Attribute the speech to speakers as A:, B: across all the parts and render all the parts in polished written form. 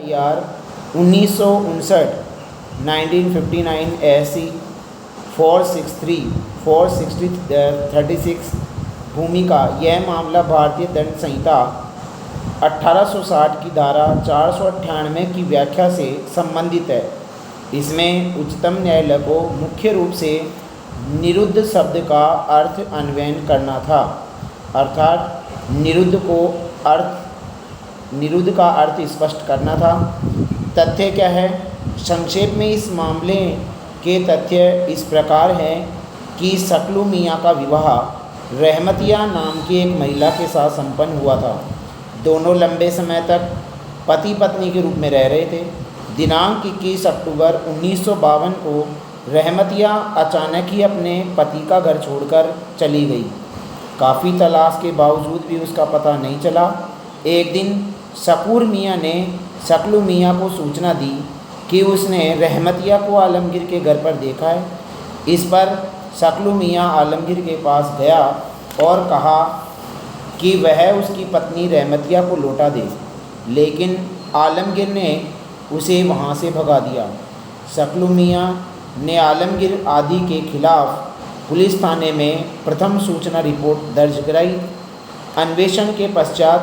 A: यार 1959 1959 ऐसी 463 436 भूमिका। यह मामला भारतीय दंड संहिता 1860 की धारा 498 की व्याख्या से संबंधित है। इसमें उच्चतम न्यायालय को मुख्य रूप से निरुद्ध शब्द का अर्थ अन्वयन करना था, अर्थात निरुद्ध का अर्थ स्पष्ट करना था। तथ्य क्या है? संक्षेप में इस मामले के तथ्य इस प्रकार है कि शकलू मियाँ का विवाह रहमतिया नाम की एक महिला के साथ संपन्न हुआ था। दोनों लंबे समय तक पति पत्नी के रूप में रह रहे थे। दिनांक 21 अक्टूबर 1952 को रहमतिया अचानक ही अपने पति का घर छोड़कर चली गई। काफ़ी तलाश के बावजूद भी उसका पता नहीं चला। एक दिन शकूर मियाँ ने शकलू मियाँ को सूचना दी कि उसने रहमतिया को आलमगीर के घर पर देखा है। इस पर शकलू मियाँ आलमगीर के पास गया और कहा कि वह उसकी पत्नी रहमतिया को लौटा दे, लेकिन आलमगीर ने उसे वहाँ से भगा दिया। शकलू मियाँ ने आलमगीर आदि के खिलाफ पुलिस थाने में प्रथम सूचना रिपोर्ट दर्ज कराई। अन्वेषण के पश्चात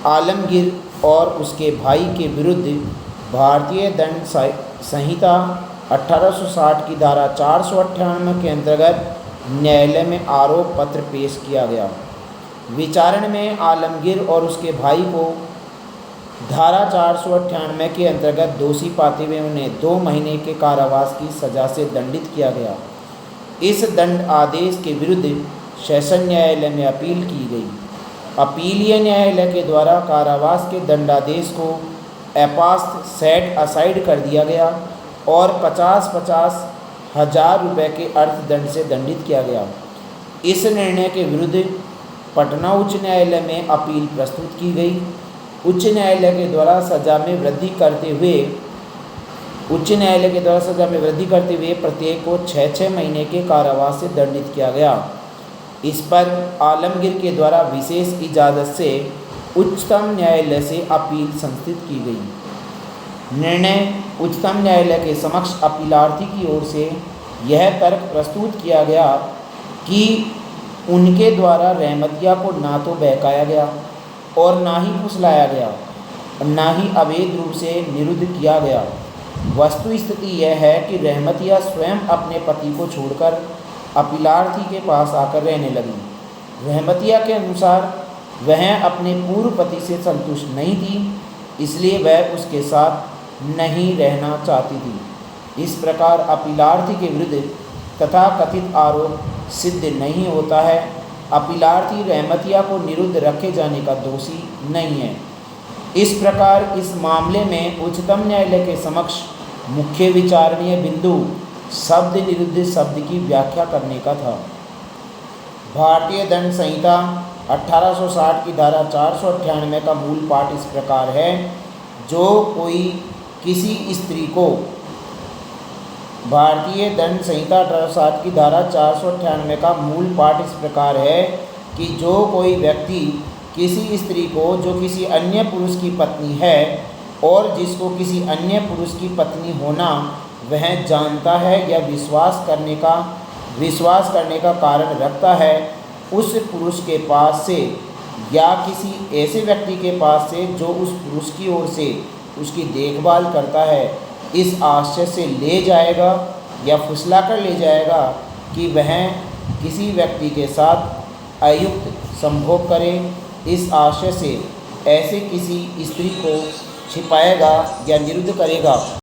A: आलमगीर और उसके भाई के विरुद्ध भारतीय दंड संहिता 1860 की धारा 498 के अंतर्गत न्यायालय में आरोप पत्र पेश किया गया। विचारण में आलमगीर और उसके भाई को धारा 498 के अंतर्गत दोषी पाते हुए उन्हें 2 महीने के कारावास की सज़ा से दंडित किया गया। इस दंड आदेश के विरुद्ध सेशन न्यायालय में अपील की गई। अपीलीय न्यायालय के द्वारा कारावास के दंडादेश को अपास्त सेट असाइड कर दिया गया और 50-50 हज़ार रुपये के अर्थदंड से दंडित किया गया। इस निर्णय के विरुद्ध पटना उच्च न्यायालय में अपील प्रस्तुत की गई। उच्च न्यायालय के द्वारा सज़ा में वृद्धि करते हुए प्रत्येक को 6-6 महीने के कारावास से दंडित किया गया। इस पर आलमगीर के द्वारा विशेष इजाज़त से उच्चतम न्यायालय से अपील संस्थित की गई। निर्णय उच्चतम न्यायालय के समक्ष अपीलार्थी की ओर से यह तर्क प्रस्तुत किया गया कि उनके द्वारा रहमतिया को ना तो बहकाया गया और ना ही फुसलाया गया, ना ही अवैध रूप से निरुद्ध किया गया। वस्तु स्थिति यह है कि रहमतिया स्वयं अपने पति को छोड़कर अपीलार्थी के पास आकर रहने लगी। रहमतिया के अनुसार वह अपने पूर्व पति से संतुष्ट नहीं थी, इसलिए वह उसके साथ नहीं रहना चाहती थी। इस प्रकार अपीलार्थी के विरुद्ध तथाकथित आरोप सिद्ध नहीं होता है। अपीलार्थी रहमतिया को निरुद्ध रखे जाने का दोषी नहीं है। इस प्रकार इस मामले में उच्चतम न्यायालय के समक्ष मुख्य विचारणीय बिंदु शब्द निरुद्ध शब्द की व्याख्या करने का था। भारतीय दंड संहिता 1860 की धारा 498 का मूल पाठ इस प्रकार है। जो कोई किसी स्त्री को भारतीय दंड संहिता 1860 की धारा 498 का मूल पाठ इस प्रकार है कि जो कोई व्यक्ति किसी स्त्री को जो किसी अन्य पुरुष की पत्नी है और जिसको किसी अन्य पुरुष की पत्नी होना वह जानता है या विश्वास करने का कारण रखता है, उस पुरुष के पास से या किसी ऐसे व्यक्ति के पास से जो उस पुरुष की ओर से उसकी देखभाल करता है, इस आशय से ले जाएगा या फुसला कर ले जाएगा कि वह किसी व्यक्ति के साथ अयुक्त संभोग करे, इस आशय से ऐसे किसी स्त्री को छिपाएगा या निरुद्ध करेगा।